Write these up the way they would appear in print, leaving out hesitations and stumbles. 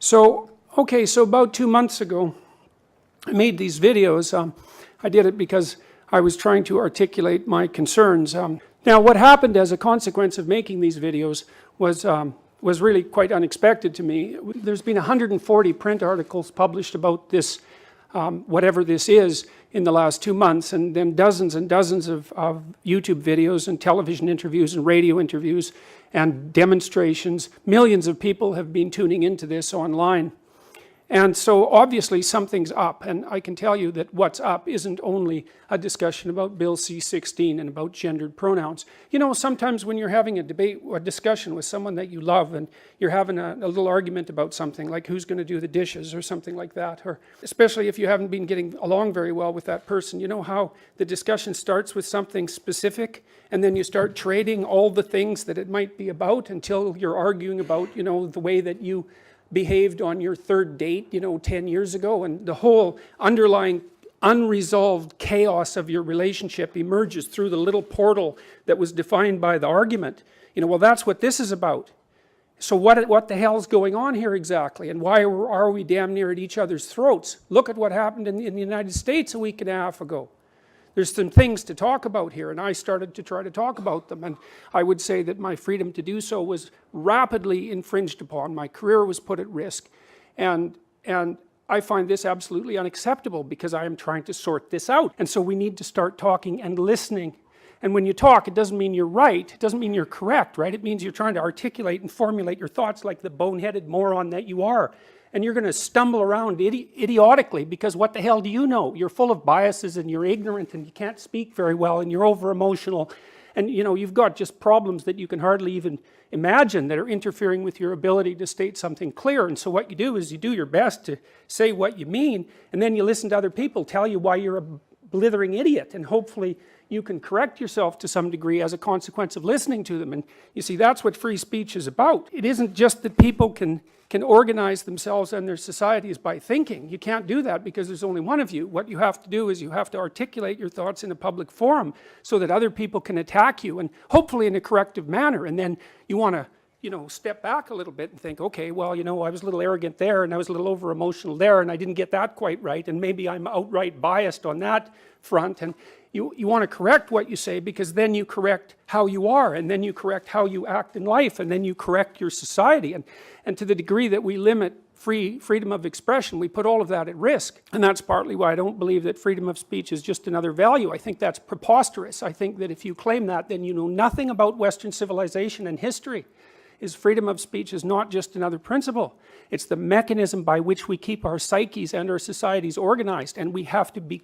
So about 2 months ago, I made these videos. I did it because I was trying to articulate my concerns. Now, what happened as a consequence of making these videos was really quite unexpected to me. There's been 140 print articles published about this, whatever this is, in the last 2 months, and then dozens and dozens of YouTube videos and television interviews and radio interviews and demonstrations. Millions of people have been tuning into this online. And so obviously something's up, and I can tell you that what's up isn't only a discussion about Bill C-16 and about gendered pronouns. You know, sometimes when you're having a debate or a discussion with someone that you love and you're having a little argument about something, like who's going to do the dishes or something like that, or especially if you haven't been getting along very well with that person, you know how the discussion starts with something specific and then you start trading all the things that it might be about until you're arguing about, you know, the way that you behaved on your third date, you know, 10 years ago, and the whole underlying unresolved chaos of your relationship emerges through the little portal that was defined by the argument. You know, well, that's what this is about. So what the hell's going on here exactly, and why are we damn near at each other's throats? Look at what happened in the United States a week and a half ago. There's some things to talk about here, and I started to try to talk about them, and I would say that my freedom to do so was rapidly infringed upon. My career was put at risk, and I find this absolutely unacceptable because I am trying to sort this out. And so we need to start talking and listening. And when you talk, it doesn't mean you're right, it doesn't mean you're correct, right? It means you're trying to articulate and formulate your thoughts like the boneheaded moron that you are. And you're going to stumble around idiotically because what the hell do you know? You're full of biases and you're ignorant and you can't speak very well and you're over emotional. And you know, you've got just problems that you can hardly even imagine that are interfering with your ability to state something clear. And so what you do is you do your best to say what you mean, and then you listen to other people tell you why you're a blithering idiot, and hopefully you can correct yourself to some degree as a consequence of listening to them. And you see, that's what free speech is about. It isn't just that people can organize themselves and their societies by thinking. You can't do that because there's only one of you. What you have to do is you have to articulate your thoughts in a public forum so that other people can attack you, and hopefully in a corrective manner. And then you want to, you know, step back a little bit and think, okay, well, you know, I was a little arrogant there and I was a little over emotional there and I didn't get that quite right, and maybe I'm outright biased on that front. And you want to correct what you say, because then you correct how you are, and then you correct how you act in life, and then you correct your society. And to the degree that we limit freedom of expression, we put all of that at risk. And that's partly why I don't believe that freedom of speech is just another value. I think that's preposterous. I think that if you claim that, then you know nothing about Western civilization and history. Freedom of speech is not just another principle. It's the mechanism by which we keep our psyches and our societies organized, and we have to be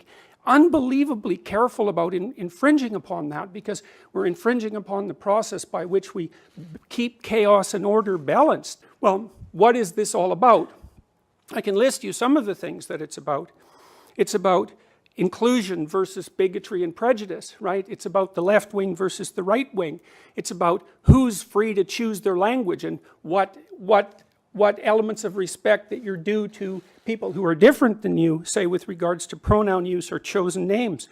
unbelievably careful about infringing upon that, because we're infringing upon the process by which we keep chaos and order balanced. Well, what is this all about? I can list you some of the things that it's about. It's about inclusion versus bigotry and prejudice, right? It's about the left wing versus the right wing. It's about who's free to choose their language and what elements of respect that you're due to people who are different than you, say with regards to pronoun use or chosen names.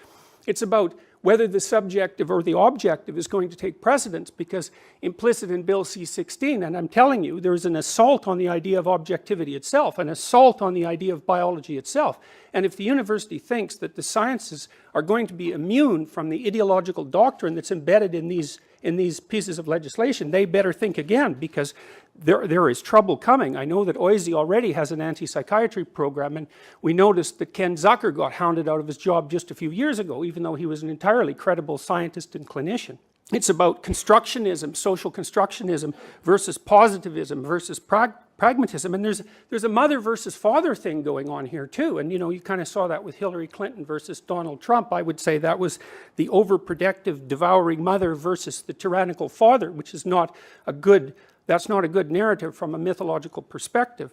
It's about whether the subjective or the objective is going to take precedence, because implicit in Bill C-16, and I'm telling you, there's an assault on the idea of objectivity itself, an assault on the idea of biology itself. And if the university thinks that the sciences are going to be immune from the ideological doctrine that's embedded in these pieces of legislation, they better think again, because there is trouble coming. I know that OISE already has an anti-psychiatry program, and we noticed that Ken Zucker got hounded out of his job just a few years ago, even though he was an entirely credible scientist and clinician. It's about constructionism, social constructionism, versus positivism, versus pragmatism. And there's a mother versus father thing going on here too. And you know, you kind of saw that with Hillary Clinton versus Donald Trump. I would say that was the overprotective, devouring mother versus the tyrannical father, which is that's not a good narrative from a mythological perspective.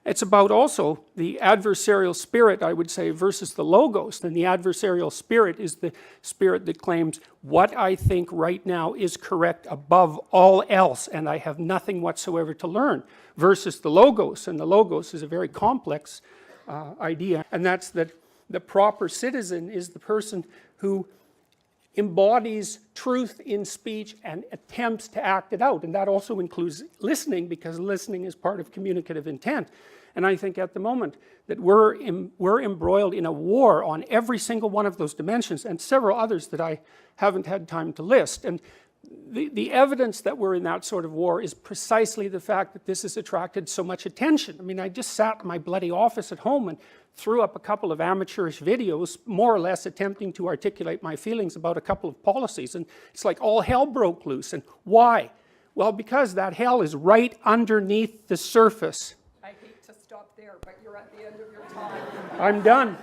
It's about also the adversarial spirit, I would say, versus the logos. And the adversarial spirit is the spirit that claims what I think right now is correct above all else, and I have nothing whatsoever to learn, versus the logos. And the logos is a very complex idea, and that's that the proper citizen is the person who embodies truth in speech and attempts to act it out. And that also includes listening, because listening is part of communicative intent. And I think at the moment that we're embroiled in a war on every single one of those dimensions, and several others that I haven't had time to list. And the evidence that we're in that sort of war is precisely the fact that this has attracted so much attention. I mean, I just sat in my bloody office at home and threw up a couple of amateurish videos, more or less attempting to articulate my feelings about a couple of policies, and it's like all hell broke loose. And why? Well, because that hell is right underneath the surface. I hate to stop there, but you're at the end of your time. I'm done.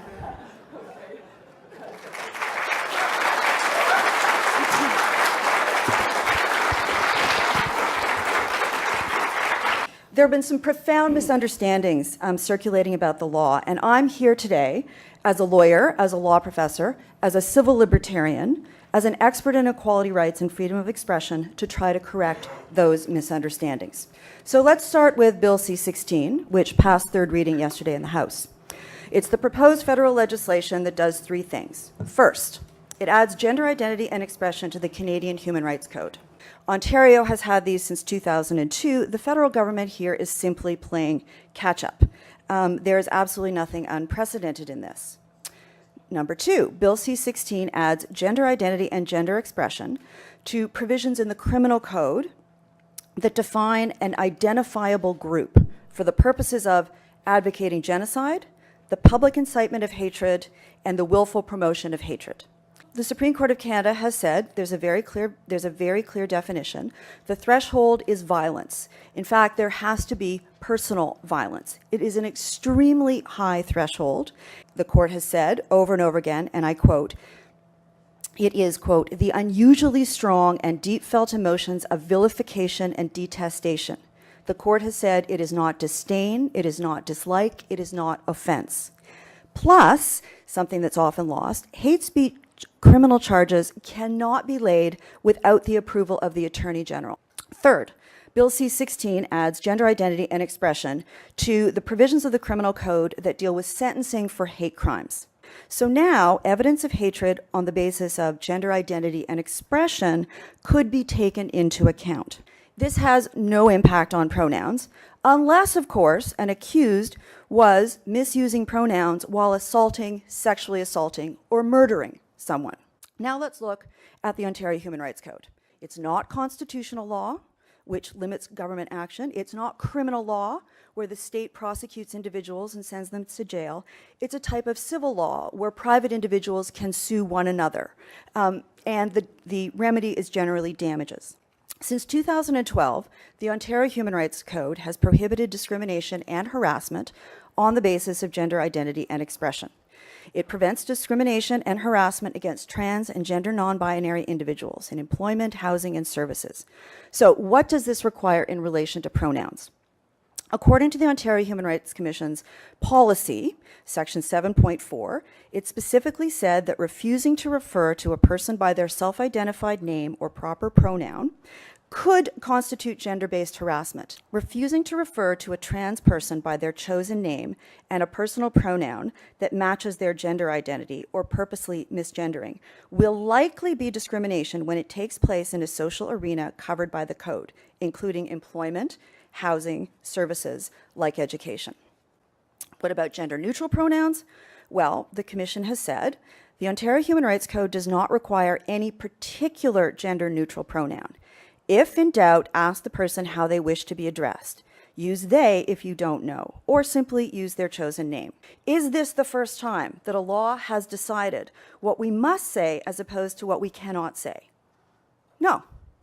There have been some profound misunderstandings circulating about the law, and I'm here today as a lawyer, as a law professor, as a civil libertarian, as an expert in equality rights and freedom of expression to try to correct those misunderstandings. So let's start with Bill C-16, which passed third reading yesterday in the House. It's the proposed federal legislation that does three things. First, it adds gender identity and expression to the Canadian Human Rights Code. Ontario has had these since 2002. The federal government here is simply playing catch-up. There is absolutely nothing unprecedented in this. Number two, Bill C-16 adds gender identity and gender expression to provisions in the criminal code that define an identifiable group for the purposes of advocating genocide, the public incitement of hatred, and the willful promotion of hatred. The Supreme Court of Canada has said there's a very clear definition. The threshold is violence. In fact, there has to be personal violence. It is an extremely high threshold. The court has said over and over again, and I quote, it is, quote, the unusually strong and deep felt emotions of vilification and detestation. The court has said it is not disdain, it is not dislike, it is not offense. Plus, something that's often lost, hate speech criminal charges cannot be laid without the approval of the Attorney General. Third, Bill C-16 adds gender identity and expression to the provisions of the criminal code that deal with sentencing for hate crimes. So now, evidence of hatred on the basis of gender identity and expression could be taken into account. This has no impact on pronouns, unless, of course, an accused was misusing pronouns while assaulting, sexually assaulting, or murdering someone. Now let's look at the Ontario Human Rights Code. It's not constitutional law, which limits government action. It's not criminal law, where the state prosecutes individuals and sends them to jail. It's a type of civil law where private individuals can sue one another. And the remedy is generally damages. Since 2012, the Ontario Human Rights Code has prohibited discrimination and harassment on the basis of gender identity and expression. It prevents discrimination and harassment against trans and gender non-binary individuals in employment, housing, and services. So what does this require in relation to pronouns? According to the Ontario Human Rights Commission's policy, section 7.4, it specifically said that refusing to refer to a person by their self-identified name or proper pronoun could constitute gender-based harassment. Refusing to refer to a trans person by their chosen name and a personal pronoun that matches their gender identity or purposely misgendering will likely be discrimination when it takes place in a social arena covered by the code, including employment, housing, services like education. What about gender-neutral pronouns? Well, the Commission has said the Ontario Human Rights Code does not require any particular gender-neutral pronoun. If in doubt, ask the person how they wish to be addressed. Use they if you don't know, or simply use their chosen name. Is this the first time that a law has decided what we must say as opposed to what we cannot say? No,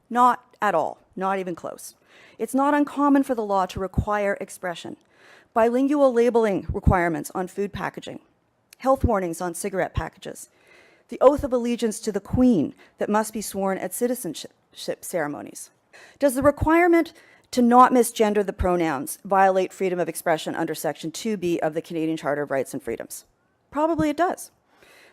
not at all, not even close. It's not uncommon for the law to require expression. Bilingual labeling requirements on food packaging, health warnings on cigarette packages, the oath of allegiance to the Queen that must be sworn at citizenship ceremonies. Does the requirement to not misgender the pronouns violate freedom of expression under Section 2B of the Canadian Charter of Rights and Freedoms? Probably it does.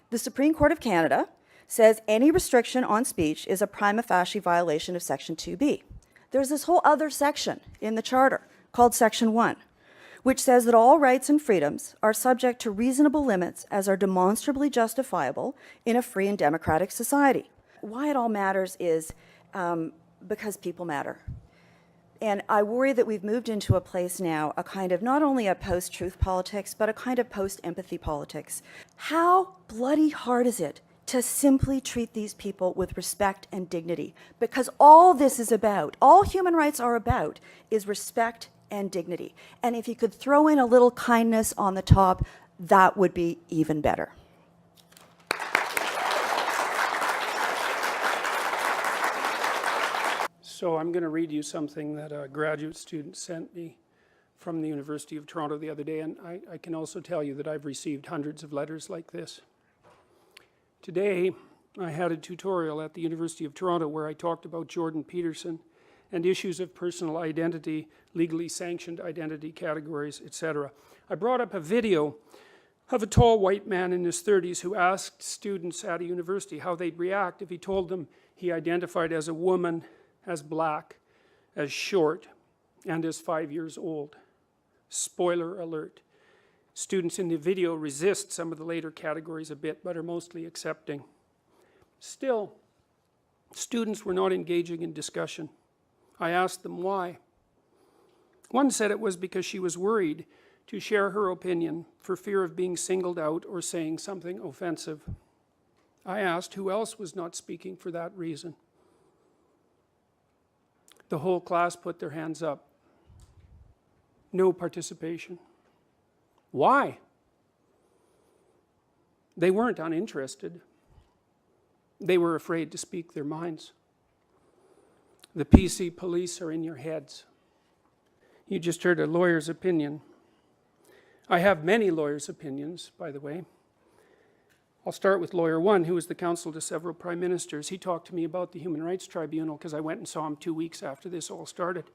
The Supreme Court of Canada says any restriction on speech is a prima facie violation of Section 2B. There's this whole other section in the Charter called Section 1, which says that all rights and freedoms are subject to reasonable limits as are demonstrably justifiable in a free and democratic society. why it all matters is because people matter. And I worry that we've moved into a place now, a kind of not only a post-truth politics, but a kind of post-empathy politics. How bloody hard is it to simply treat these people with respect and dignity? Because all this is about, all human rights are about, is respect and dignity. And if you could throw in a little kindness on the top, that would be even better. So I'm going to read you something that a graduate student sent me from the University of Toronto the other day, and I can also tell you that I've received hundreds of letters like this. Today, I had a tutorial at the University of Toronto where I talked about Jordan Peterson and issues of personal identity, legally sanctioned identity categories, etc. I brought up a video of a tall white man in his 30s who asked students at a university how they'd react if he told them he identified as a woman, as black, as short, and as 5 years old. Spoiler alert. Students in the video resist some of the later categories a bit, but are mostly accepting. Still, students were not engaging in discussion. I asked them why. One said it was because she was worried to share her opinion for fear of being singled out or saying something offensive. I asked who else was not speaking for that reason. The whole class put their hands up. No participation. Why? They weren't uninterested. They were afraid to speak their minds. The PC police are in your heads. You just heard a lawyer's opinion. I have many lawyers' opinions, by the way. I'll start with lawyer one, who was the counsel to several prime ministers. He talked to me about the Human Rights Tribunal because I went and saw him 2 weeks after this all started.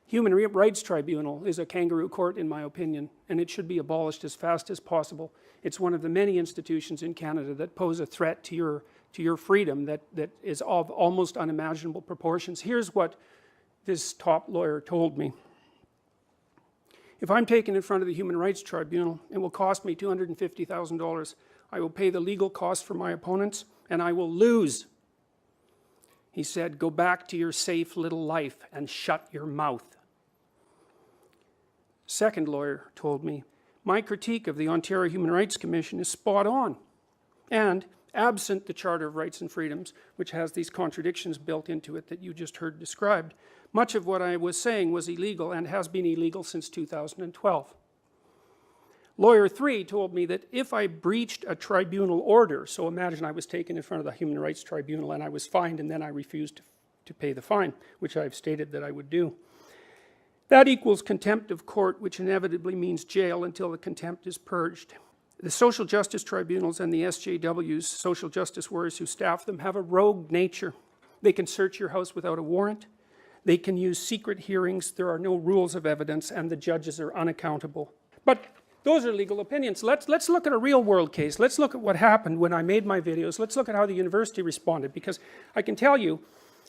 Human Rights Tribunal is a kangaroo court, in my opinion, and it should be abolished as fast as possible. It's one of the many institutions in Canada that pose a threat to your freedom that is of almost unimaginable proportions. Here's what this top lawyer told me. If I'm taken in front of the Human Rights Tribunal, it will cost me $250,000. I will pay the legal costs for my opponents, and I will lose. He said, go back to your safe little life and shut your mouth. Second lawyer told me, my critique of the Ontario Human Rights Commission is spot on. And absent the Charter of Rights and Freedoms, which has these contradictions built into it that you just heard described, much of what I was saying was illegal and has been illegal since 2012. Lawyer 3 told me that if I breached a tribunal order, so imagine I was taken in front of the Human Rights Tribunal and I was fined and then I refused to pay the fine, which I've stated that I would do. That equals contempt of court, which inevitably means jail until the contempt is purged. The social justice tribunals and the SJWs, social justice warriors who staff them, have a rogue nature. They can search your house without a warrant. They can use secret hearings. There are no rules of evidence, and the judges are unaccountable. But those are legal opinions. Let's look at a real world case. Let's look at what happened when I made my videos. Let's look at how the university responded, because I can tell you,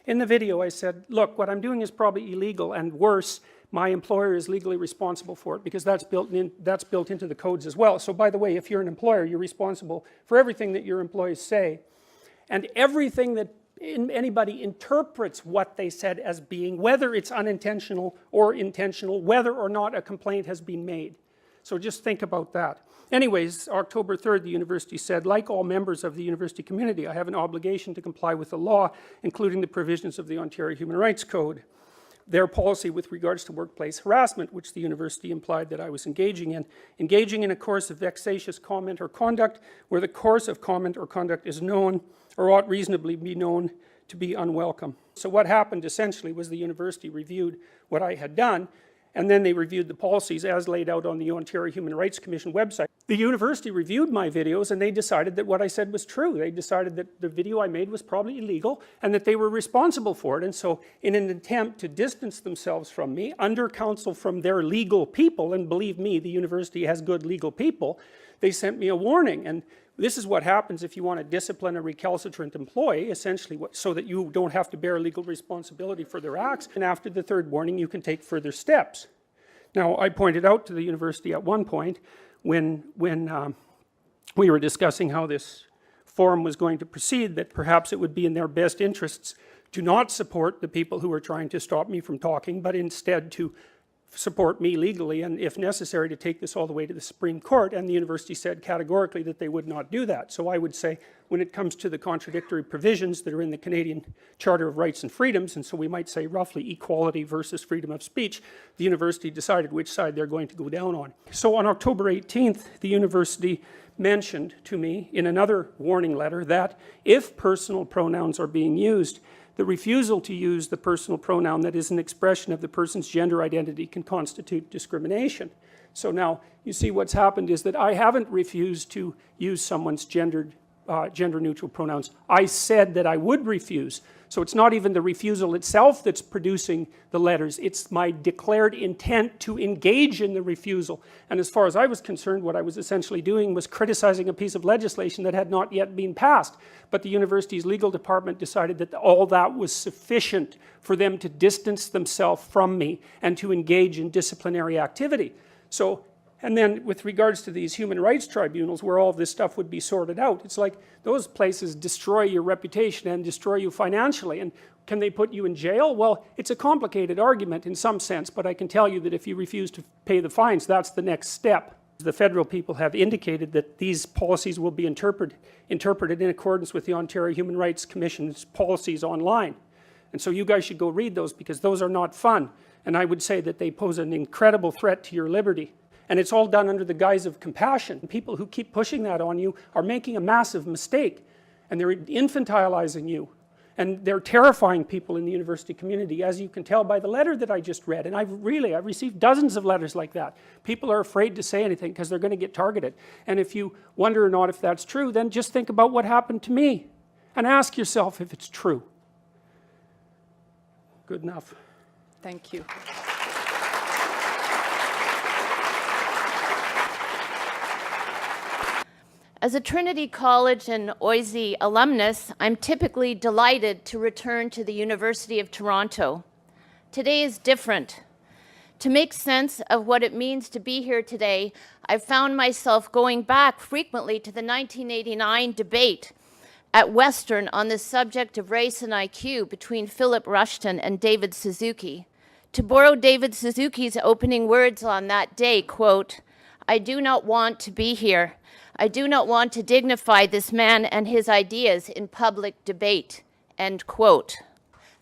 in the video I said, look, what I'm doing is probably illegal, and worse, my employer is legally responsible for it, because that's built into the codes as well. So by the way, if you're an employer, you're responsible for everything that your employees say, and everything that anybody interprets what they said as being, whether it's unintentional or intentional, whether or not a complaint has been made. So just think about that. Anyways, October 3rd, the university said, like all members of the university community, I have an obligation to comply with the law, including the provisions of the Ontario Human Rights Code. Their policy with regards to workplace harassment, which the university implied that I was engaging in a course of vexatious comment or conduct, where the course of comment or conduct is known or ought reasonably be known to be unwelcome. So what happened essentially was the university reviewed what I had done, and then they reviewed the policies as laid out on the Ontario Human Rights Commission website. The university reviewed my videos and they decided that what I said was true. They decided that the video I made was probably illegal and that they were responsible for it. And so in an attempt to distance themselves from me, under counsel from their legal people, and believe me, the university has good legal people, they sent me a warning. And this is what happens if you want to discipline a recalcitrant employee, essentially, so that you don't have to bear legal responsibility for their acts. And after the third warning, you can take further steps. Now, I pointed out to the university at one point when we were discussing how this forum was going to proceed, that perhaps it would be in their best interests to not support the people who were trying to stop me from talking, but instead to support me legally, and if necessary to take this all the way to the Supreme Court. And the university said categorically that they would not do that. So I would say, when it comes to the contradictory provisions that are in the Canadian Charter of Rights and Freedoms, and so we might say roughly equality versus freedom of speech, the university decided which side they're going to go down on. So on October 18th, the university mentioned to me in another warning letter that if personal pronouns are being used, the refusal to use the personal pronoun that is an expression of the person's gender identity can constitute discrimination. So now, you see what's happened is that I haven't refused to use someone's gender-neutral pronouns. I said that I would refuse. So it's not even the refusal itself that's producing the letters. It's my declared intent to engage in the refusal. And as far as I was concerned, what I was essentially doing was criticizing a piece of legislation that had not yet been passed. But the university's legal department decided that all that was sufficient for them to distance themselves from me and to engage in disciplinary activity. So, and then with regards to these human rights tribunals where all this stuff would be sorted out, it's like those places destroy your reputation and destroy you financially. And can they put you in jail? Well, it's a complicated argument in some sense, but I can tell you that if you refuse to pay the fines, that's the next step. The federal people have indicated that these policies will be interpreted in accordance with the Ontario Human Rights Commission's policies online. And so you guys should go read those, because those are not fun. And I would say that they pose an incredible threat to your liberty. And it's all done under the guise of compassion. People who keep pushing that on you are making a massive mistake, and they're infantilizing you. And they're terrifying people in the university community, as you can tell by the letter that I just read. And I've received dozens of letters like that. People are afraid to say anything because they're going to get targeted. And if you wonder or not if that's true, then just think about what happened to me and ask yourself if it's true. Good enough. Thank you. As a Trinity College and OISE alumnus, I'm typically delighted to return to the University of Toronto. Today is different. To make sense of what it means to be here today, I've found myself going back frequently to the 1989 debate at Western on the subject of race and IQ between Philip Rushton and David Suzuki. To borrow David Suzuki's opening words on that day, quote, "I do not want to be here. I do not want to dignify this man and his ideas in public debate," end quote.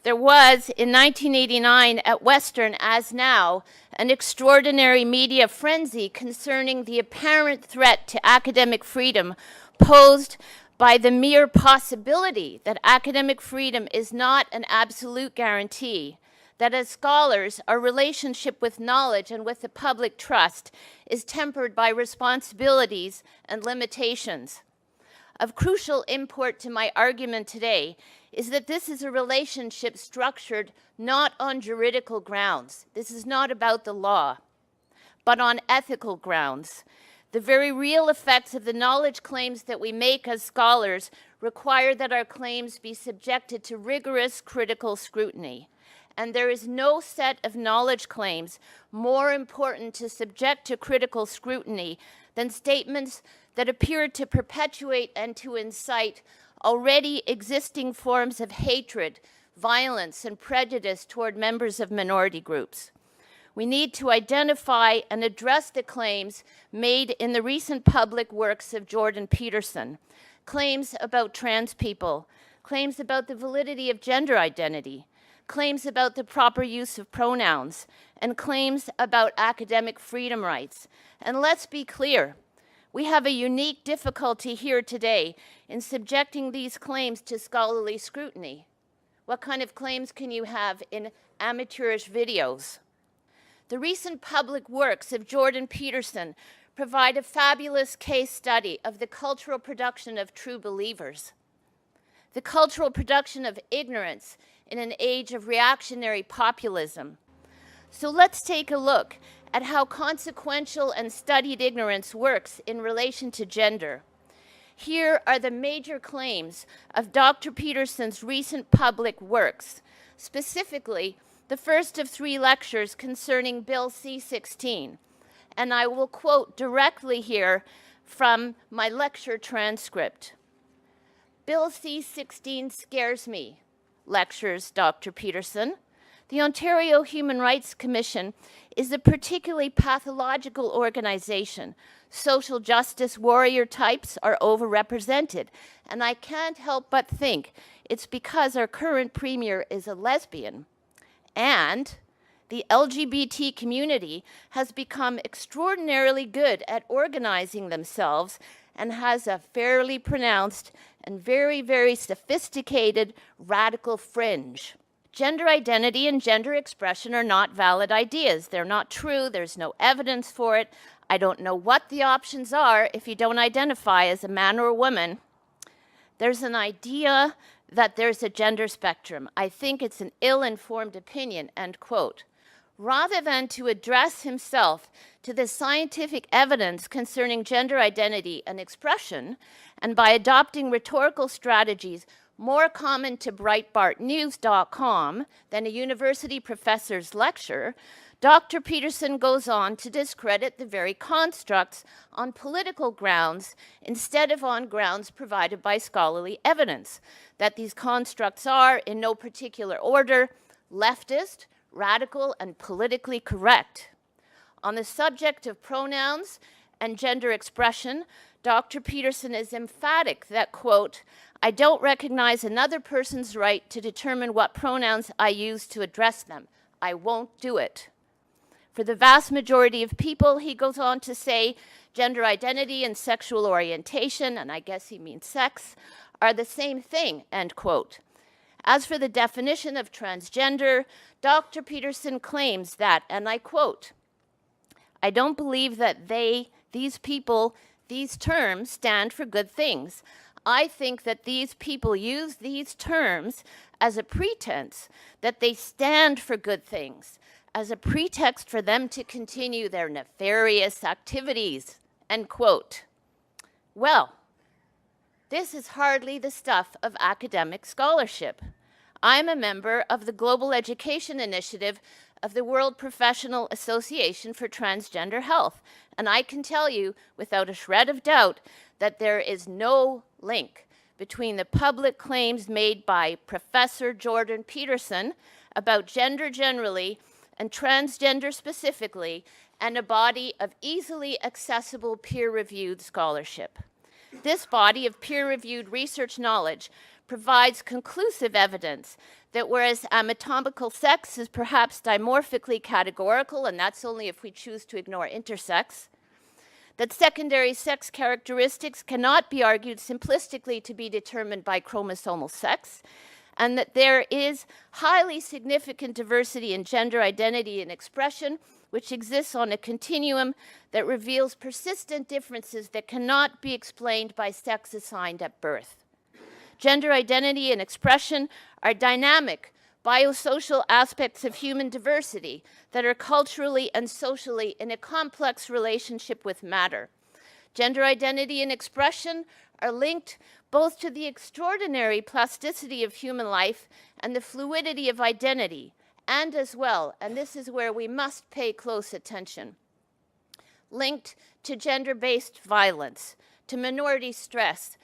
There was, in 1989 at Western, as now, an extraordinary media frenzy concerning the apparent threat to academic freedom posed by the mere possibility that academic freedom is not an absolute guarantee, that as scholars, our relationship with knowledge and with the public trust is tempered by responsibilities and limitations. Of crucial import to my argument today is that this is a relationship structured not on juridical grounds. This is not about the law, but on ethical grounds. The very real effects of the knowledge claims that we make as scholars require that our claims be subjected to rigorous critical scrutiny. And there is no set of knowledge claims more important to subject to critical scrutiny than statements that appear to perpetuate and to incite already existing forms of hatred, violence, and prejudice toward members of minority groups. We need to identify and address the claims made in the recent public works of Jordan Peterson, claims about trans people, claims about the validity of gender identity, claims about the proper use of pronouns, and claims about academic freedom rights. And let's be clear, we have a unique difficulty here today in subjecting these claims to scholarly scrutiny. What kind of claims can you have in amateurish videos? The recent public works of Jordan Peterson provide a fabulous case study of the cultural production of true believers, the cultural production of ignorance in an age of reactionary populism. So let's take a look at how consequential and studied ignorance works in relation to gender. Here are the major claims of Dr. Peterson's recent public works, specifically the first of 3 lectures concerning Bill C-16. And I will quote directly here from my lecture transcript. Bill C-16 scares me, lectures Dr. Peterson. The Ontario Human Rights Commission is a particularly pathological organization. Social justice warrior types are overrepresented, and I can't help but think it's because our current premier is a lesbian. And the LGBT community has become extraordinarily good at organizing themselves and has a fairly pronounced and very, very sophisticated radical fringe. Gender identity and gender expression are not valid ideas. They're not true. There's no evidence for it. I don't know what the options are if you don't identify as a man or a woman. There's an idea that there's a gender spectrum. I think it's an ill-informed opinion, end quote. Rather than to address himself to the scientific evidence concerning gender identity and expression, and by adopting rhetorical strategies more common to BreitbartNews.com than a university professor's lecture, Dr. Peterson goes on to discredit the very constructs on political grounds instead of on grounds provided by scholarly evidence, that these constructs are, in no particular order, leftist, radical, and politically correct. On the subject of pronouns and gender expression, Dr. Peterson is emphatic that, quote, I don't recognize another person's right to determine what pronouns I use to address them. I won't do it. For the vast majority of people, he goes on to say, gender identity and sexual orientation, and I guess he means sex, are the same thing, end quote. As for the definition of transgender, Dr. Peterson claims that, and I quote, I don't believe that these people, these terms stand for good things. I think that these people use these terms as a pretense that they stand for good things, as a pretext for them to continue their nefarious activities, end quote. Well, this is hardly the stuff of academic scholarship. I'm a member of the Global Education Initiative of the World Professional Association for Transgender Health, and I can tell you without a shred of doubt that there is no link between the public claims made by Professor Jordan Peterson about gender generally and transgender specifically and a body of easily accessible peer-reviewed scholarship. This body of peer-reviewed research knowledge provides conclusive evidence that whereas anatomical sex is perhaps dimorphically categorical, and that's only if we choose to ignore intersex, that secondary sex characteristics cannot be argued simplistically to be determined by chromosomal sex, and that there is highly significant diversity in gender identity and expression, which exists on a continuum that reveals persistent differences that cannot be explained by sex assigned at birth. Gender identity and expression are dynamic, biosocial aspects of human diversity that are culturally and socially in a complex relationship with matter. Gender identity and expression are linked both to the extraordinary plasticity of human life and the fluidity of identity, and as well, and this is where we must pay close attention, linked to gender-based violence, to minority stress,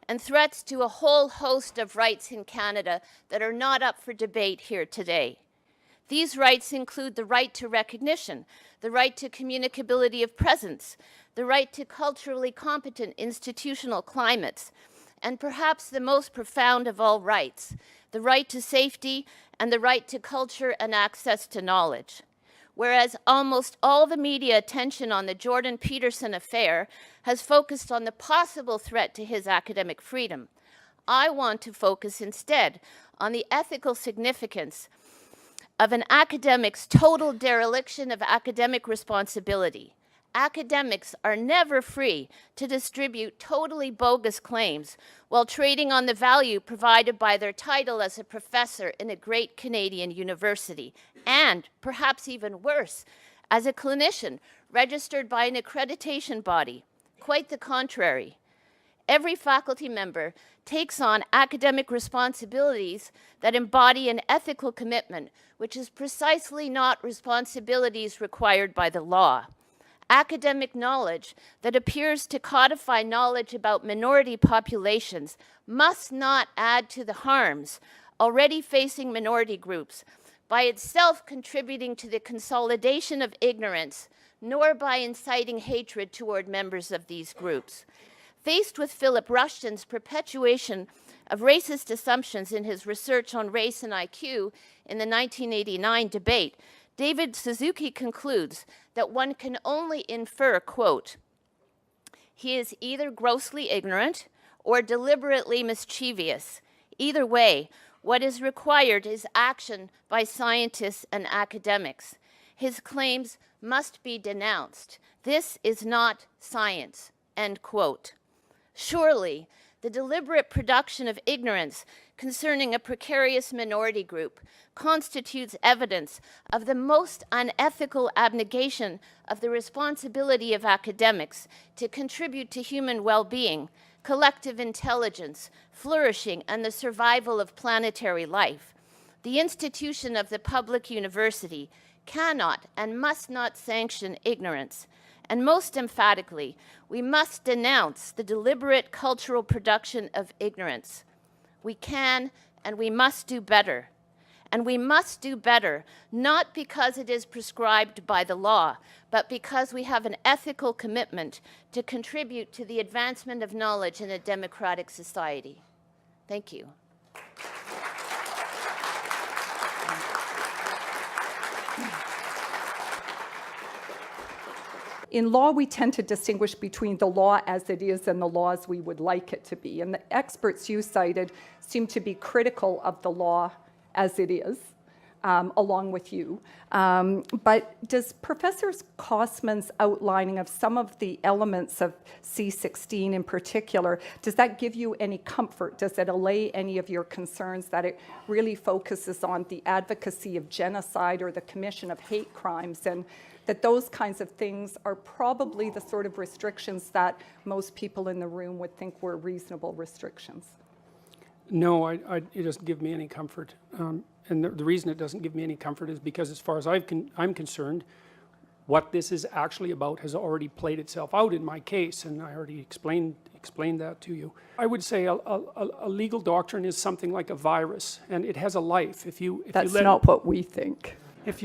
and threats to a whole host of rights in Canada that are not up for debate here today. These rights include the right to recognition, the right to communicability of presence, the right to culturally competent institutional climates, and perhaps the most profound of all rights, the right to safety and the right to culture and access to knowledge. Whereas almost all the media attention on the Jordan Peterson affair has focused on the possible threat to his academic freedom, I want to focus instead on the ethical significance of an academic's total dereliction of academic responsibility. Academics are never free to distribute totally bogus claims while trading on the value provided by their title as a professor in a great Canadian university, and perhaps even worse, as a clinician registered by an accreditation body. Quite the contrary. Every faculty member takes on academic responsibilities that embody an ethical commitment, which is precisely not responsibilities required by the law. Academic knowledge that appears to codify knowledge about minority populations must not add to the harms already facing minority groups by itself contributing to the consolidation of ignorance, nor by inciting hatred toward members of these groups. Faced with Philip Rushton's perpetuation of racist assumptions in his research on race and IQ in the 1989 debate, David Suzuki concludes that one can only infer, quote, "He is either grossly ignorant or deliberately mischievous. Either way, what is required is action by scientists and academics. His claims must be denounced. This is not science," end quote. Surely, the deliberate production of ignorance concerning a precarious minority group constitutes evidence of the most unethical abnegation of the responsibility of academics to contribute to human well-being, collective intelligence, flourishing, and the survival of planetary life. The institution of the public university cannot and must not sanction ignorance. And most emphatically, we must denounce the deliberate cultural production of ignorance. We can and we must do better. And we must do better, not because it is prescribed by the law, but because we have an ethical commitment to contribute to the advancement of knowledge in a democratic society. Thank you. In law, we tend to distinguish between the law as it is and the law as we would like it to be. And the experts you cited seem to be critical of the law as it is, along with you. But does Professor Kosman's outlining of some of the elements of C16 in particular, does that give you any comfort? Does it allay any of your concerns that it really focuses on the advocacy of genocide or the commission of hate crimes, and that those kinds of things are probably the sort of restrictions that most people in the room would think were reasonable restrictions? No, it doesn't give me any comfort. And the reason it doesn't give me any comfort is because, as far as I'm concerned, what this is actually about has already played itself out in my case, and I already explained that to you. I would say a legal doctrine is something like a virus, and it has a life. That's not what we think. If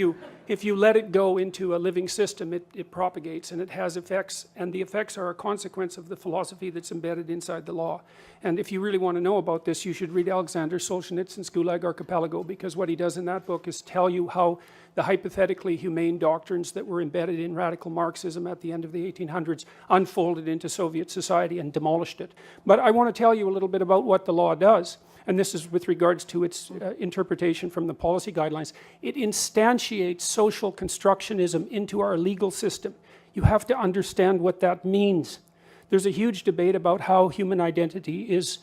you let it go into a living system, it propagates and it has effects, and the effects are a consequence of the philosophy that's embedded inside the law. And if you really want to know about this, you should read Alexander Solzhenitsyn's Gulag Archipelago, because what he does in that book is tell you how the hypothetically humane doctrines that were embedded in radical Marxism at the end of the 1800s unfolded into Soviet society and demolished it. But I want to tell you a little bit about what the law does. And this is with regards to its interpretation from the policy guidelines. It instantiates social constructionism into our legal system. You have to understand what that means. There's a huge debate about how human identity is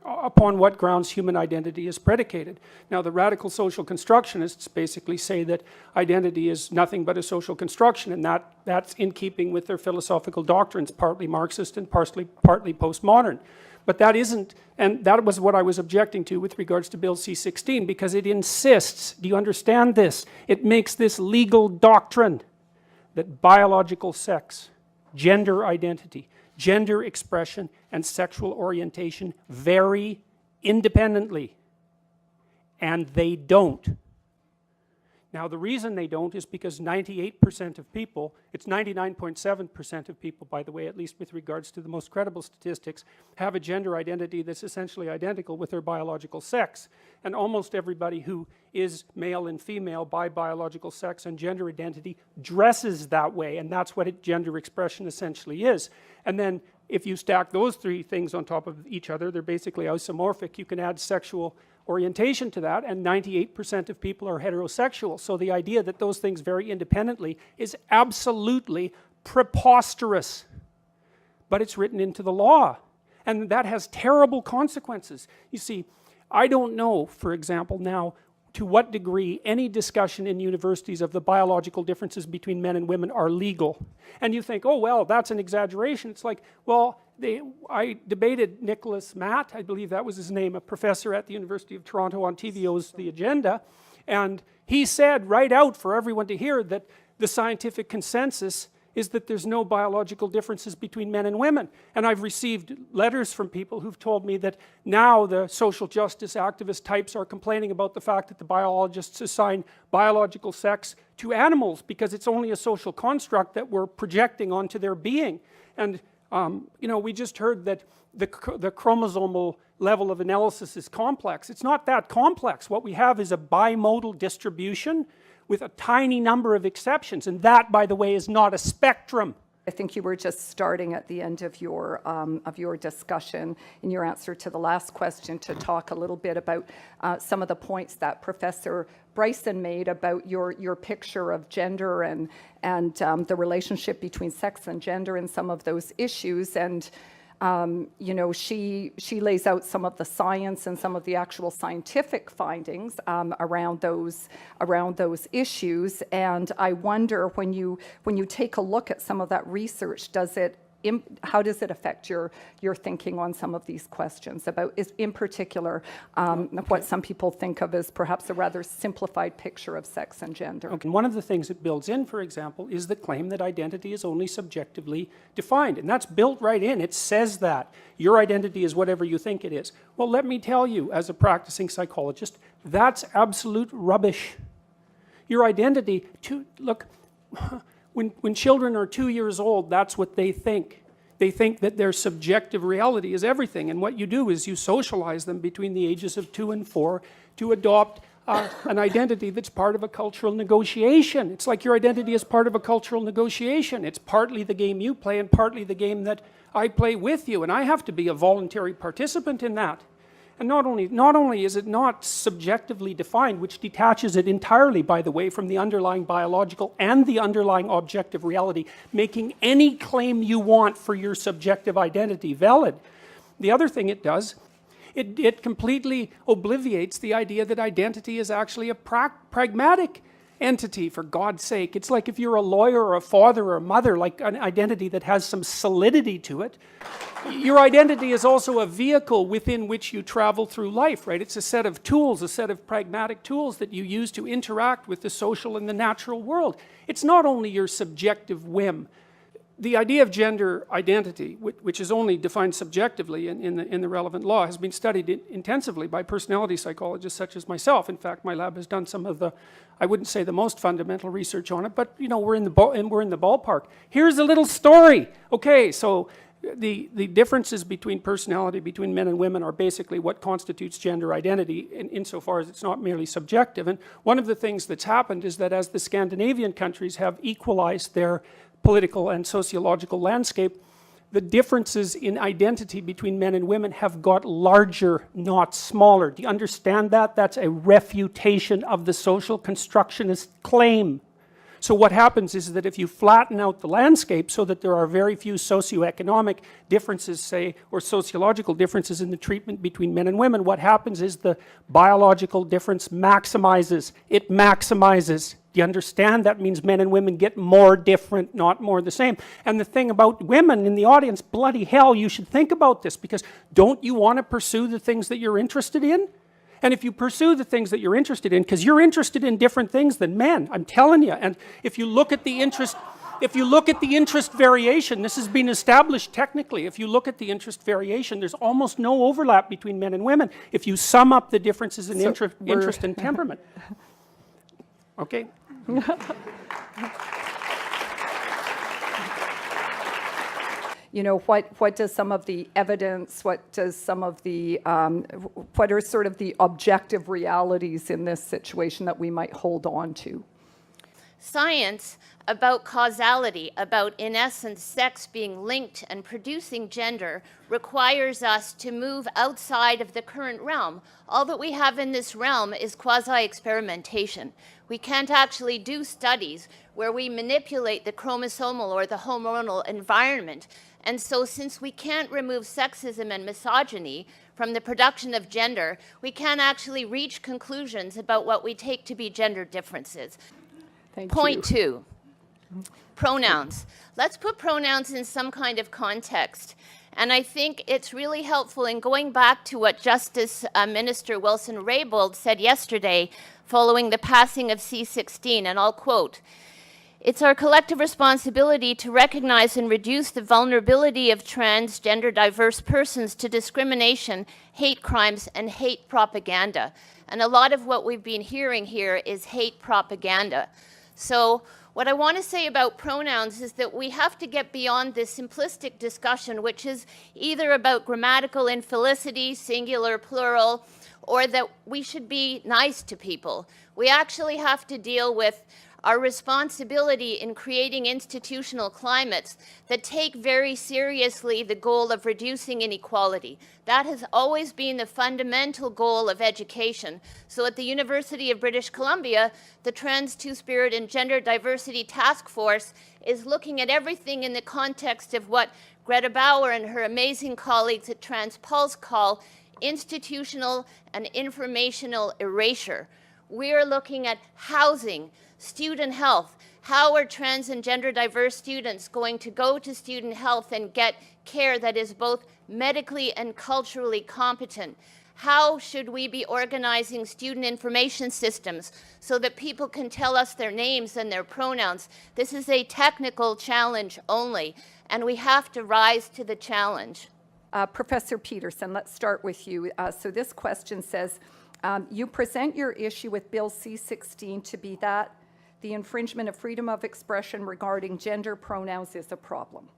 upon what grounds human identity is predicated. Now, the radical social constructionists basically say that identity is nothing but a social construction, and that's in keeping with their philosophical doctrines, partly Marxist and partly postmodern. But that isn't, and that was what I was objecting to with regards to Bill C-16, because it insists, do you understand this? It makes this legal doctrine that biological sex, gender identity, gender expression, and sexual orientation vary independently. And they don't. Now, the reason they don't is because 98% of people, it's 99.7% of people, by the way, at least with regards to the most credible statistics, have a gender identity that's essentially identical with their biological sex. And almost everybody who is male and female by biological sex and gender identity dresses that way, and that's what gender expression essentially is. And then if you stack those three things on top of each other, they're basically isomorphic. You can add sexual orientation to that, and 98% of people are heterosexual. So the idea that those things vary independently is absolutely preposterous. But it's written into the law, and that has terrible consequences. You see, I don't know, for example, now, to what degree any discussion in universities of the biological differences between men and women are legal. And you think, oh, well, that's an exaggeration. It's like, well, I debated Nicholas Matt, I believe that was his name, a professor at the University of Toronto on TVO's The Agenda, and he said right out for everyone to hear that the scientific consensus is that there's no biological differences between men and women. And I've received letters from people who've told me that now the social justice activist types are complaining about the fact that the biologists assign biological sex to animals because it's only a social construct that we're projecting onto their being. And you know, we just heard that the chromosomal level of analysis is complex. It's not that complex. What we have is a bimodal distribution with a tiny number of exceptions, and that, by the way, is not a spectrum. I think you were just starting at the end of your discussion in your answer to the last question to talk a little bit about some of the points that Professor Bryson made about your picture of gender and the relationship between sex and gender and some of those issues. And you know, she lays out some of the science and some of the actual scientific findings around those issues. And I wonder, when you take a look at some of that research, how does it affect your thinking on some of these questions about, in particular, what some people think of as perhaps a rather simplified picture of sex and gender? Okay. One of the things it builds in, for example, is the claim that identity is only subjectively defined. And that's built right in. It says that your identity is whatever you think it is. Well, let me tell you, as a practicing psychologist, that's absolute rubbish. Your identity, look, when children are 2 years old, that's what they think. They think that their subjective reality is everything, and what you do is you socialize them between the ages of 2 and 4 to adopt an identity that's part of a cultural negotiation. It's like your identity is part of a cultural negotiation. It's partly the game you play and partly the game that I play with you, and I have to be a voluntary participant in that. And not only is it not subjectively defined, which detaches it entirely, by the way, from the underlying biological and the underlying objective reality, making any claim you want for your subjective identity valid. The other thing it does, it completely obliviates the idea that identity is actually a pragmatic entity, for God's sake. It's like if you're a lawyer or a father or a mother, like an identity that has some solidity to it. Your identity is also a vehicle within which you travel through life, right? It's a set of tools, a set of pragmatic tools that you use to interact with the social and the natural world. It's not only your subjective whim. The idea of gender identity, which is only defined subjectively in the relevant law, has been studied intensively by personality psychologists such as myself. In fact, my lab has done some of the, I wouldn't say the most fundamental research on it, but you know, we're in the ballpark. Here's a little story. Okay, so the differences between personality between men and women are basically what constitutes gender identity insofar as it's not merely subjective. And one of the things that's happened is that as the Scandinavian countries have equalized their political and sociological landscape, the differences in identity between men and women have got larger, not smaller. Do you understand that? That's a refutation of the social constructionist claim. So what happens is that if you flatten out the landscape so that there are very few socioeconomic differences, say, or sociological differences in the treatment between men and women, what happens is the biological difference maximizes. It maximizes. Do you understand? That means men and women get more different, not more the same. And the thing about women in the audience, bloody hell, you should think about this, because don't you want to pursue the things that you're interested in? And if you pursue the things that you're interested in, because you're interested in different things than men, I'm telling you, and if you look at the interest variation, this has been established technically, if you look at the interest variation, there's almost no overlap between men and women if you sum up the differences in interest and temperament. Okay? You know, what does some of the evidence, what are sort of the objective realities in this situation that we might hold on to? Science about causality, about, in essence, sex being linked and producing gender, requires us to move outside of the current realm. All that we have in this realm is quasi-experimentation. We can't actually do studies where we manipulate the chromosomal or the hormonal environment. And so since we can't remove sexism and misogyny from the production of gender, we can't actually reach conclusions about what we take to be gender differences. Thank Point you. 2, pronouns. Let's put pronouns in some kind of context. And I think it's really helpful in going back to what Justice Minister Wilson-Raybould said yesterday following the passing of C-16, and I'll quote, It's our collective responsibility to recognize and reduce the vulnerability of transgender diverse persons to discrimination, hate crimes, and hate propaganda. And a lot of what we've been hearing here is hate propaganda. So what I want to say about pronouns is that we have to get beyond this simplistic discussion, which is either about grammatical infelicity, singular, plural, or that we should be nice to people. We actually have to deal with our responsibility in creating institutional climates that take very seriously the goal of reducing inequality. That has always been the fundamental goal of education. So at the University of British Columbia, the Trans, Two-Spirit, and Gender Diversity Task Force is looking at everything in the context of what Greta Bauer and her amazing colleagues at TransPulse call institutional and informational erasure. We're looking at housing, student health. How are trans and gender diverse students going to go to student health and get care that is both medically and culturally competent? How should we be organizing student information systems so that people can tell us their names and their pronouns? This is a technical challenge only, and we have to rise to the challenge. Professor Peterson, let's start with you. So this question says, you present your issue with Bill C-16 to be that the infringement of freedom of expression regarding gender pronouns is a problem.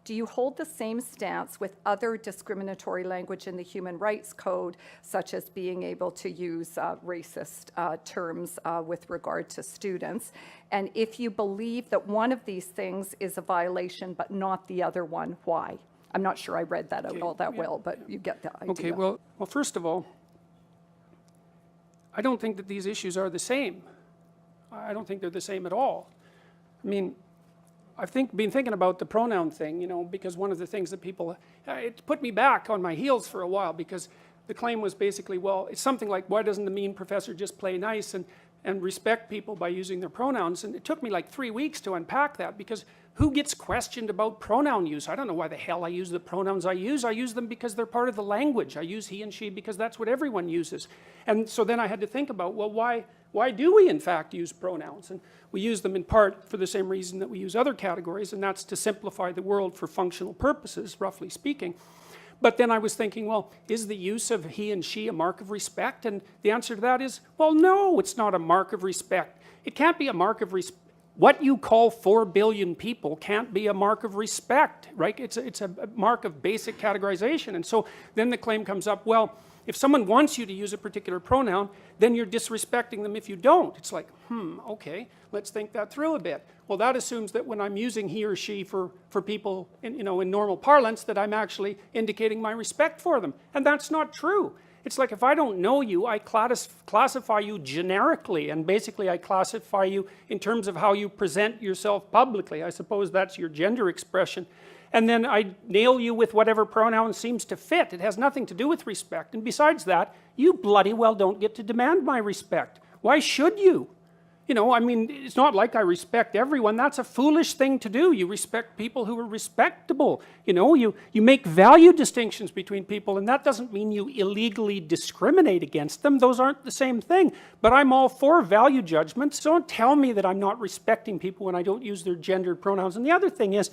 Do you hold the same stance with other discriminatory language in the Human Rights Code, such as being able to use racist terms with regard to students? And if you believe that one of these things is a violation but not the other one, why? I'm not sure I read that out all that well, but you get the idea. Okay, well, first of all, I don't think that these issues are the same. I don't think they're the same at all. I mean, I've been thinking about the pronoun thing, you know, because one of the things that people, it put me back on my heels for a while, because the claim was basically, well, it's something like, why doesn't the mean professor just play nice and respect people by using their pronouns? And it took me like 3 weeks to unpack that, because who gets questioned about pronoun use? I don't know why the hell I use the pronouns I use. I use them because they're part of the language. I use he and she because that's what everyone uses. And so then I had to think about, well, why do we in fact use pronouns? And we use them in part for the same reason that we use other categories, and that's to simplify the world for functional purposes, roughly speaking. But then I was thinking, well, is the use of he and she a mark of respect? And the answer to that is, well, no, it's not a mark of respect. It can't be a mark of respect. What you call 4 billion people can't be a mark of respect, right? It's a mark of basic categorization. And so then the claim comes up, well, if someone wants you to use a particular pronoun, then you're disrespecting them if you don't. It's like, okay, let's think that through a bit. Well, that assumes that when I'm using he or she for people in normal parlance, that I'm actually indicating my respect for them. And that's not true. It's like, if I don't know you, I classify you generically, and basically I classify you in terms of how you present yourself publicly. I suppose that's your gender expression. And then I nail you with whatever pronoun seems to fit. It has nothing to do with respect. And besides that, you bloody well don't get to demand my respect. Why should you? You know, I mean, it's not like I respect everyone. That's a foolish thing to do. You respect people who are respectable. You know, you make value distinctions between people, and that doesn't mean you illegally discriminate against them. Those aren't the same thing. But I'm all for value judgments. So don't tell me that I'm not respecting people when I don't use their gendered pronouns. And the other thing is,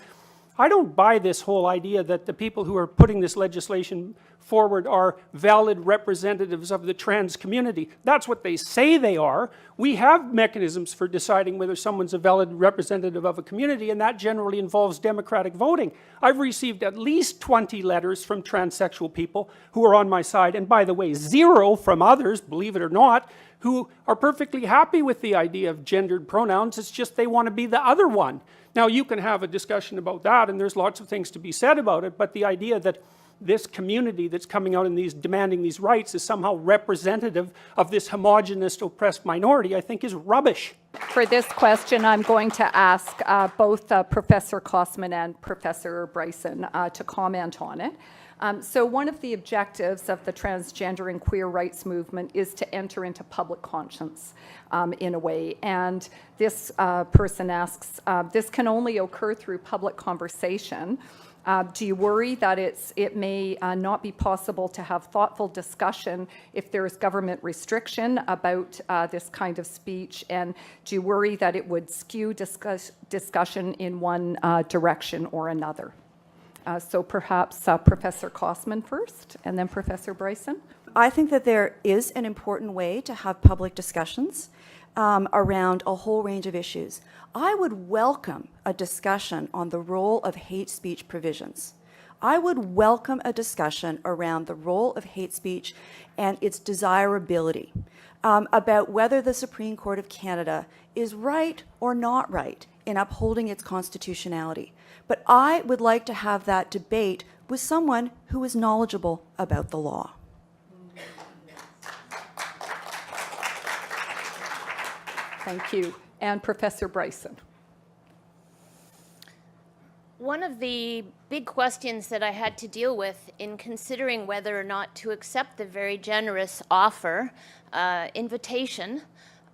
I don't buy this whole idea that the people who are putting this legislation forward are valid representatives of the trans community. That's what they say they are. We have mechanisms for deciding whether someone's a valid representative of a community, and that generally involves democratic voting. I've received at least 20 letters from transsexual people who are on my side, and by the way, 0 from others, believe it or not, who are perfectly happy with the idea of gendered pronouns. It's just they want to be the other one. Now, you can have a discussion about that, and there's lots of things to be said about it, but the idea that this community that's coming out and demanding these rights is somehow representative of this homogenous oppressed minority, I think is rubbish. For this question, I'm going to ask both Professor Kosman and Professor Bryson to comment on it. So one of the objectives of the transgender and queer rights movement is to enter into public conscience in a way. And this person asks, this can only occur through public conversation. Do you worry that it may not be possible to have thoughtful discussion if there is government restriction about this kind of speech? And do you worry that it would skew discussion in one direction or another? So perhaps Professor Kosman first, and then Professor Bryson. I think that there is an important way to have public discussions around a whole range of issues. I would welcome a discussion on the role of hate speech provisions. I would welcome a discussion around the role of hate speech and its desirability, about whether the Supreme Court of Canada is right or not right in upholding its constitutionality. But I would like to have that debate with someone who is knowledgeable about the law. Thank you. And Professor Bryson. One of the big questions that I had to deal with in considering whether or not to accept the very generous offer, invitation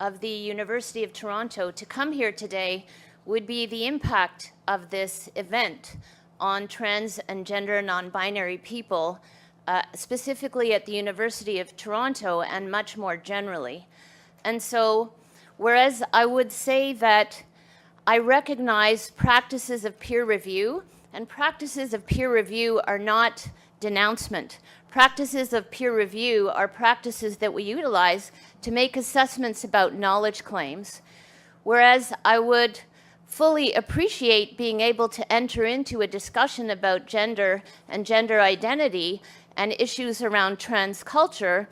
of the University of Toronto to come here today would be the impact of this event on trans and gender non-binary people, specifically at the University of Toronto and much more generally. And so, whereas I would say that I recognize practices of peer review, and practices of peer review are not denouncement. Practices of peer review are practices that we utilize to make assessments about knowledge claims, whereas I would fully appreciate being able to enter into a discussion about gender and gender identity and issues around trans culture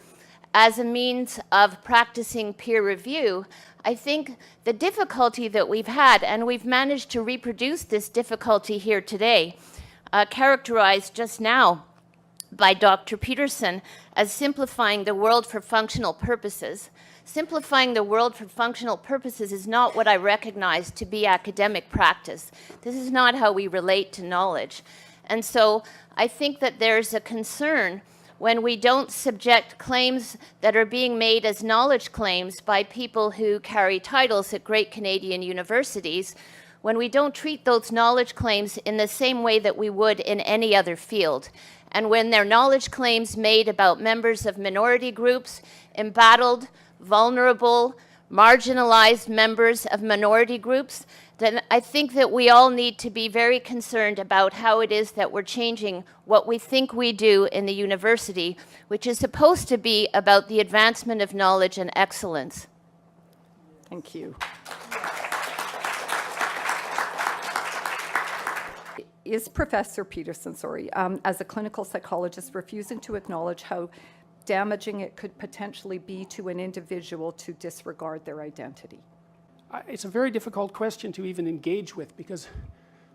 as a means of practicing peer review. I think the difficulty that we've had, and we've managed to reproduce this difficulty here today, characterized just now by Dr. Peterson as simplifying the world for functional purposes. Simplifying the world for functional purposes is not what I recognize to be academic practice. This is not how we relate to knowledge. And so I think that there's a concern when we don't subject claims that are being made as knowledge claims by people who carry titles at great Canadian universities, when we don't treat those knowledge claims in the same way that we would in any other field. And when they're knowledge claims made about members of minority groups, embattled, vulnerable, marginalized members of minority groups, then I think that we all need to be very concerned about how it is that we're changing what we think we do in the university, which is supposed to be about the advancement of knowledge and excellence. Thank you. Is Professor Peterson, as a clinical psychologist, refusing to acknowledge how damaging it could potentially be to an individual to disregard their identity? It's a very difficult question to even engage with because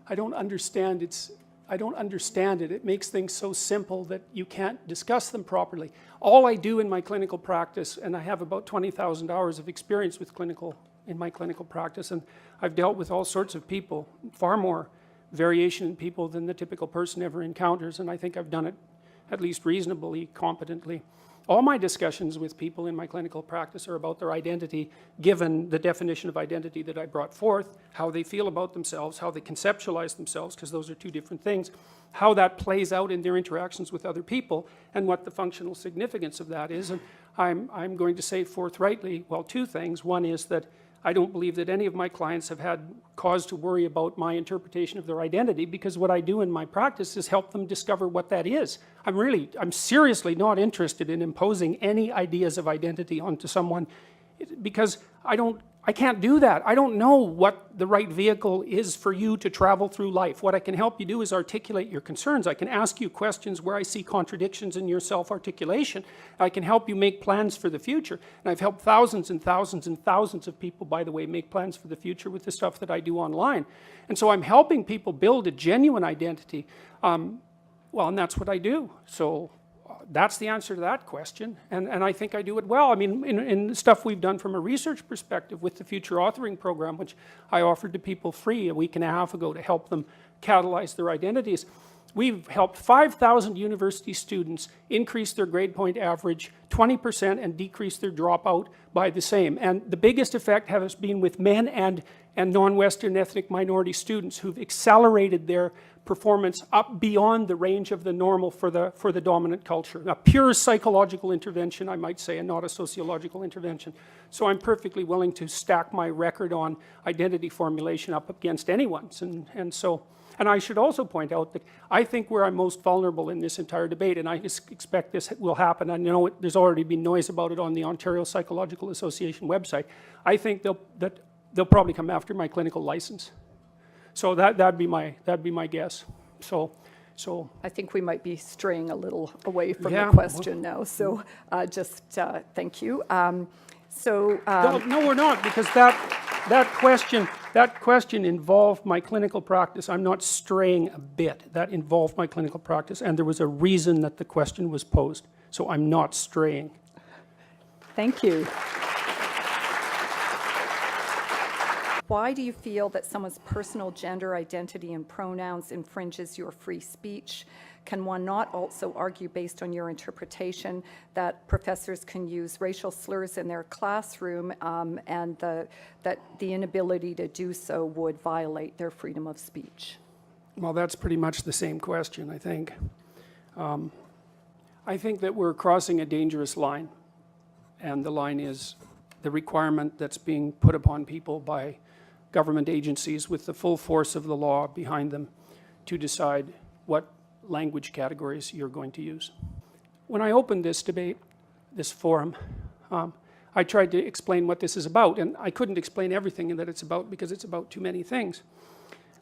I don't understand it. It makes things so simple that you can't discuss them properly. All I do in my clinical practice, and I have about 20,000 hours of experience in my clinical practice, and I've dealt with all sorts of people, far more variation in people than the typical person ever encounters, and I think I've done it at least reasonably competently. All my discussions with people in my clinical practice are about their identity, given the definition of identity that I brought forth, how they feel about themselves, how they conceptualize themselves, because those are two different things, how that plays out in their interactions with other people, and what the functional significance of that is. And I'm going to say forthrightly, well, two things. One is that I don't believe that any of my clients have had cause to worry about my interpretation of their identity, because what I do in my practice is help them discover what that is. I'm seriously not interested in imposing any ideas of identity onto someone, because I can't do that. I don't know what the right vehicle is for you to travel through life. What I can help you do is articulate your concerns. I can ask you questions where I see contradictions in your self-articulation. I can help you make plans for the future. And I've helped thousands and thousands and thousands of people, by the way, make plans for the future with the stuff that I do online. And so I'm helping people build a genuine identity. Well, and that's what I do. So that's the answer to that question, and I think I do it well. I mean, in the stuff we've done from a research perspective with the Future Authoring Program, which I offered to people free a week and a half ago to help them catalyze their identities, we've helped 5,000 university students increase their grade point average 20% and decrease their dropout by the same. And the biggest effect has been with men and and non-Western ethnic minority students who've accelerated their performance up beyond the range of the normal for the dominant culture. A pure psychological intervention, I might say, and not a sociological intervention. So I'm perfectly willing to stack my record on identity formulation up against anyone's. And I should also point out that I think where I'm most vulnerable in this entire debate, and I expect this will happen, I know there's already been noise about it on the Ontario Psychological Association website, I think they'll probably come after my clinical license. So that'd be my guess. So I think we might be straying a little away from Yeah, the question now, so just thank you. no, we're not, because that question involved my clinical practice. I'm not straying a bit. That involved my clinical practice, and there was a reason that the question was posed. So I'm not straying. Thank you. Why do you feel that someone's personal gender identity and pronouns infringes your free speech? Can one not also argue, based on your interpretation, that professors can use racial slurs in their classroom and that the inability to do so would violate their freedom of speech? Well, that's pretty much the same question, I think. I think that we're crossing a dangerous line, and the line is the requirement that's being put upon people by government agencies with the full force of the law behind them to decide what language categories you're going to use. When I opened this debate, this forum, I tried to explain what this is about, and I couldn't explain everything that it's about because it's about too many things.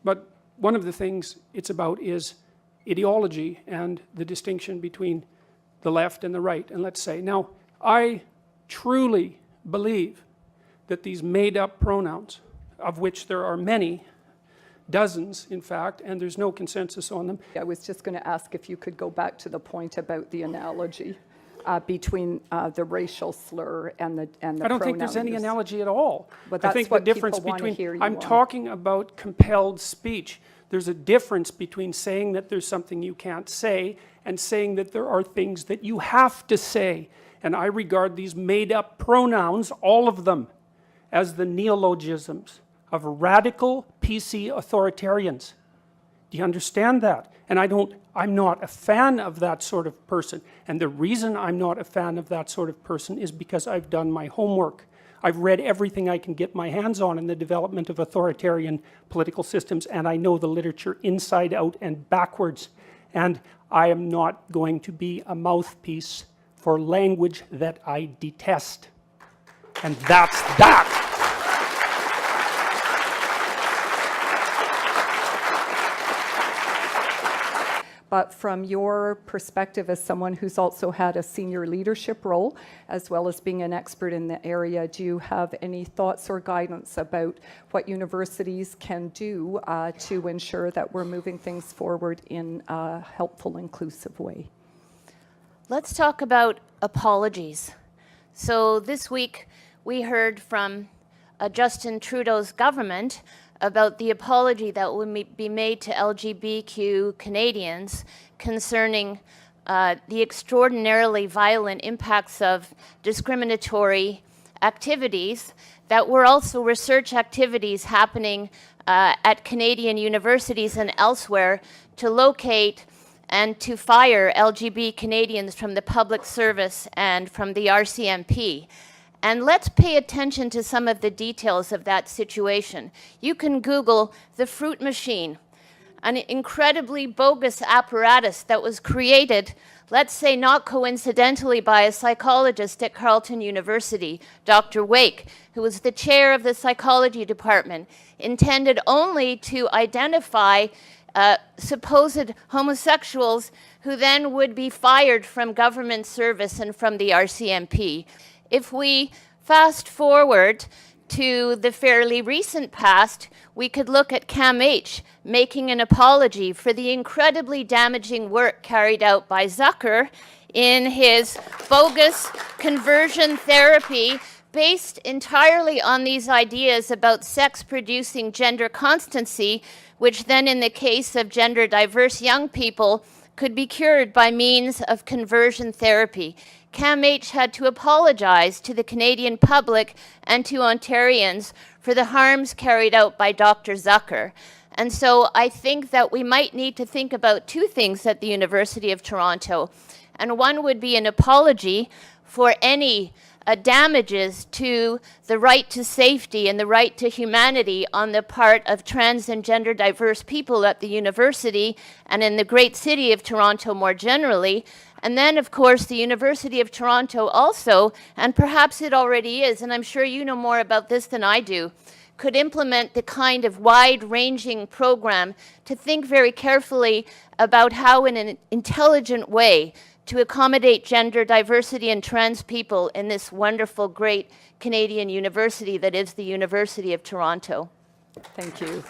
But one of the things it's about is ideology and the distinction between the left and the right. And let's say, now, I truly believe that these made-up pronouns, of which there are many, dozens in fact, and there's no consensus on them. I was just going to ask if you could go back to the point about the analogy between the racial slur and the I don't think there's any use. analogy at all. But I that's think what the difference people wanna between, hear you I'm on. talking about compelled speech. There's a difference between saying that there's something you can't say and saying that there are things that you have to say. And I regard these made-up pronouns, all of them, as the neologisms of radical PC authoritarians. Do you understand that? And I'm not a fan of that sort of person. And the reason I'm not a fan of that sort of person is because I've done my homework. I've read everything I can get my hands on in the development of authoritarian political systems, and I know the literature inside out and backwards. And I am not going to be a mouthpiece for language that I detest. And that's that. But from your perspective as someone who's also had a senior leadership role, as well as being an expert in the area, do you have any thoughts or guidance about what universities can do to ensure that we're moving things forward in a helpful, inclusive way? Let's talk about apologies. So this week we heard from Justin Trudeau's government about the apology that will be made to LGBTQ Canadians concerning the extraordinarily violent impacts of discriminatory activities that were also research activities happening at Canadian universities and elsewhere to locate and to fire LGBT Canadians from the public service and from the RCMP. And let's pay attention to some of the details of that situation. You can Google the fruit machine, an incredibly bogus apparatus that was created, let's say not coincidentally, by a psychologist at Carleton University, Dr. Wake, who was the chair of the psychology department, intended only to identify supposed homosexuals who then would be fired from government service and from the RCMP. If we fast forward to the fairly recent past, we could look at CAMH making an apology for the incredibly damaging work carried out by Zucker in his bogus conversion therapy based entirely on these ideas about sex-producing gender constancy, which then in the case of gender-diverse young people could be cured by means of conversion therapy. CAMH had to apologize to the Canadian public and to Ontarians for the harms carried out by Dr. Zucker. And so I think that we might need to think about two things at the University of Toronto. And one would be an apology for any damages to the right to safety and the right to humanity on the part of trans and gender diverse people at the university and in the great city of Toronto more generally. And then, of course, the University of Toronto also, and perhaps it already is, and I'm sure you know more about this than I do, could implement the kind of wide-ranging program to think very carefully about how in an intelligent way to accommodate gender diversity and trans people in this wonderful, great Canadian university that is the University of Toronto. Thank you.